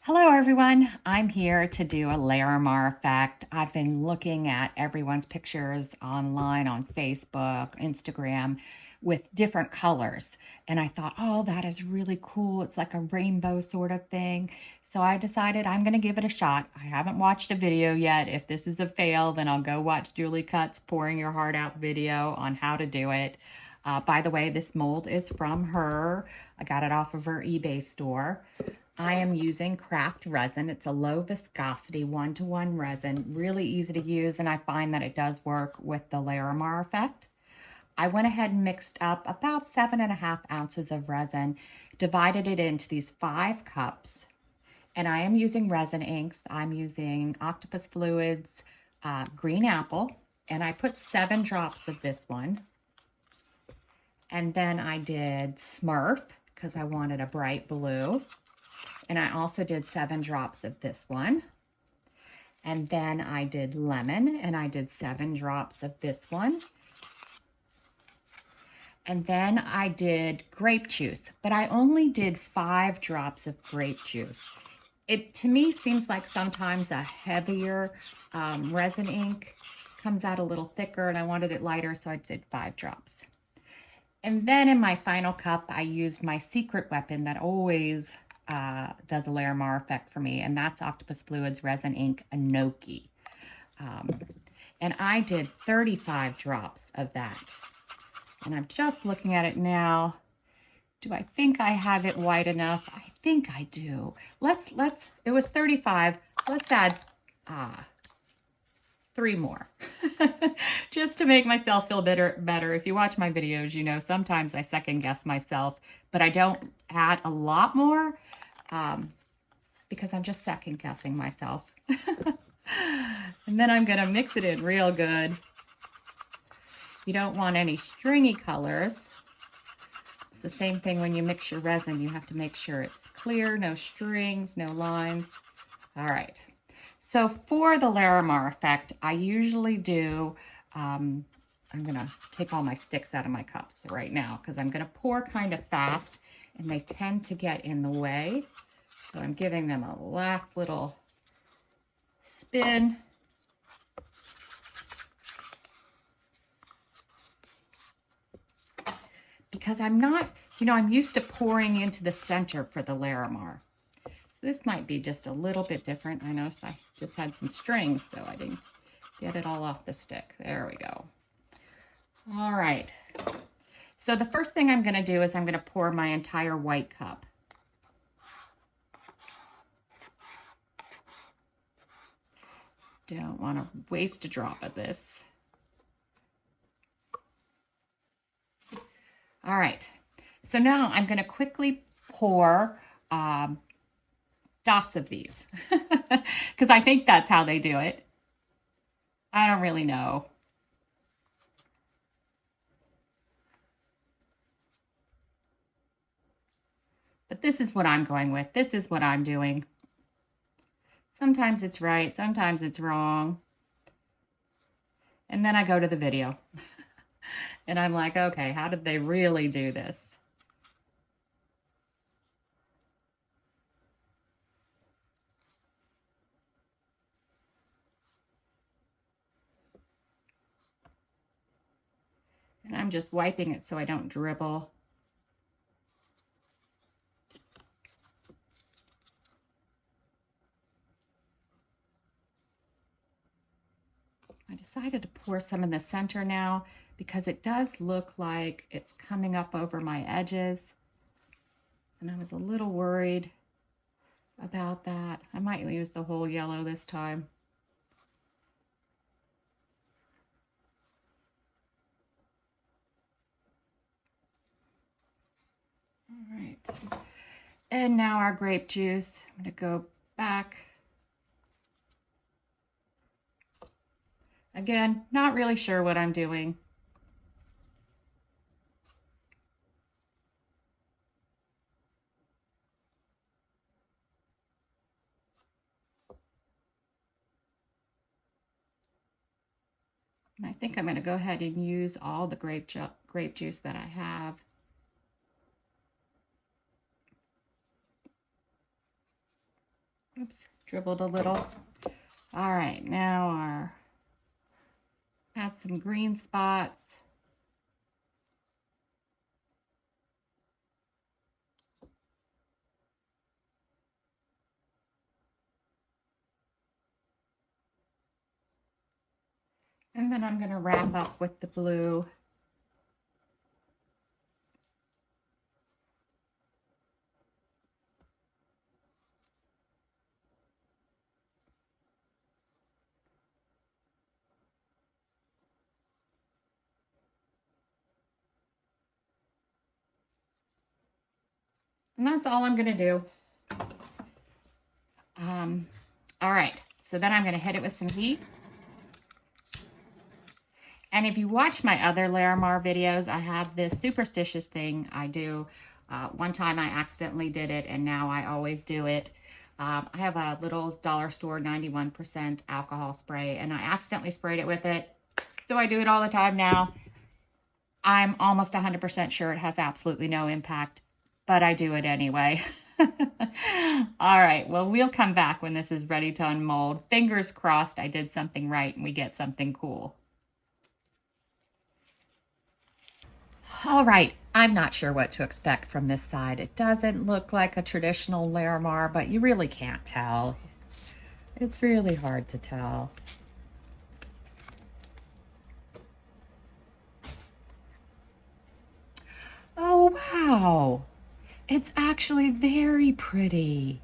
Hello everyone, I'm here to do a Larimar effect. I've been looking at everyone's pictures online on Facebook, Instagram with different colors. And I thought, oh, that is really cool. It's like a rainbow sort of thing. So I decided I'm gonna give it a shot. I haven't watched a video yet. If this is a fail, then I'll go watch Julie Cut's Pouring Your Heart Out video on how to do it. By the way, this mold is from her. I got it off of her eBay store. I am using craft resin. It's a low viscosity 1-to-1 resin, really easy to use, and I find that it does work with the Larimar effect. I went ahead and mixed up about 7.5 ounces of resin, divided it into these 5 cups, and I am using resin inks. I'm using Octopus Fluids Green Apple, and I put 7 drops of this one. And then I did Smurf because I wanted a bright blue. And I also did 7 drops of this one. And then I did lemon, and I did 7 drops of this one. And then I did grape juice, but I only did 5 drops of grape juice. It, to me, seems like sometimes a heavier resin ink comes out a little thicker, and I wanted it lighter, so I did 5 drops. And then in my final cup, I used my secret weapon that always does a Larimar effect for me, and that's Octopus Fluids Resin Ink Enoki. And I did 35 drops of that. And I'm just looking at it now. Do I think I have it white enough? I think I do. It was 35. Let's add 3 more. Just to make myself feel better. If you watch my videos, you know sometimes I second guess myself, but I don't add a lot more because I'm just second guessing myself. And then I'm gonna mix it in real good. You don't want any stringy colors. It's the same thing when you mix your resin. You have to make sure it's clear, no strings, no lines. All right. So for the Larimar effect, I usually do, I'm gonna take all my sticks out of my cups right now because I'm gonna pour kind of fast and they tend to get in the way. So I'm giving them a last little spin. Because I'm not, I'm used to pouring into the center for the Larimar. This might be just a little bit different. I noticed I just had some strings, so I didn't get it all off the stick. There we go. All right. So the first thing I'm going to do is I'm going to pour my entire white cup. Don't want to waste a drop of this. All right. So now I'm going to quickly pour dots of these because I think that's how they do it. I don't really know. But this is what I'm going with. This is what I'm doing. Sometimes it's right, sometimes it's wrong. And then I go to the video and I'm like, okay, how did they really do this? And I'm just wiping it so I don't dribble. I decided to pour some in the center now because it does look like it's coming up over my edges. And I was a little worried about that. I might use the whole yellow this time. All right. And now our grape juice. I'm going to go back. Again, not really sure what I'm doing. And I think I'm going to go ahead and use all the grape juice that I have. Oops, dribbled a little. All right, now add some green spots. And then I'm going to wrap up with the blue. And that's all I'm going to do. All right, so then I'm going to hit it with some heat. And if you watch my other Larimar videos, I have this superstitious thing I do. One time I accidentally did it, and now I always do it. I have a little dollar store 91% alcohol spray, and I accidentally sprayed it with it. So I do it all the time now. I'm almost 100% sure it has absolutely no impact, but I do it anyway. All right, well, we'll come back when this is ready to unmold. Fingers crossed I did something right and we get something cool. All right, I'm not sure what to expect from this side. It doesn't look like a traditional Larimar, but you really can't tell. It's really hard to tell. Oh, wow. It's actually very pretty.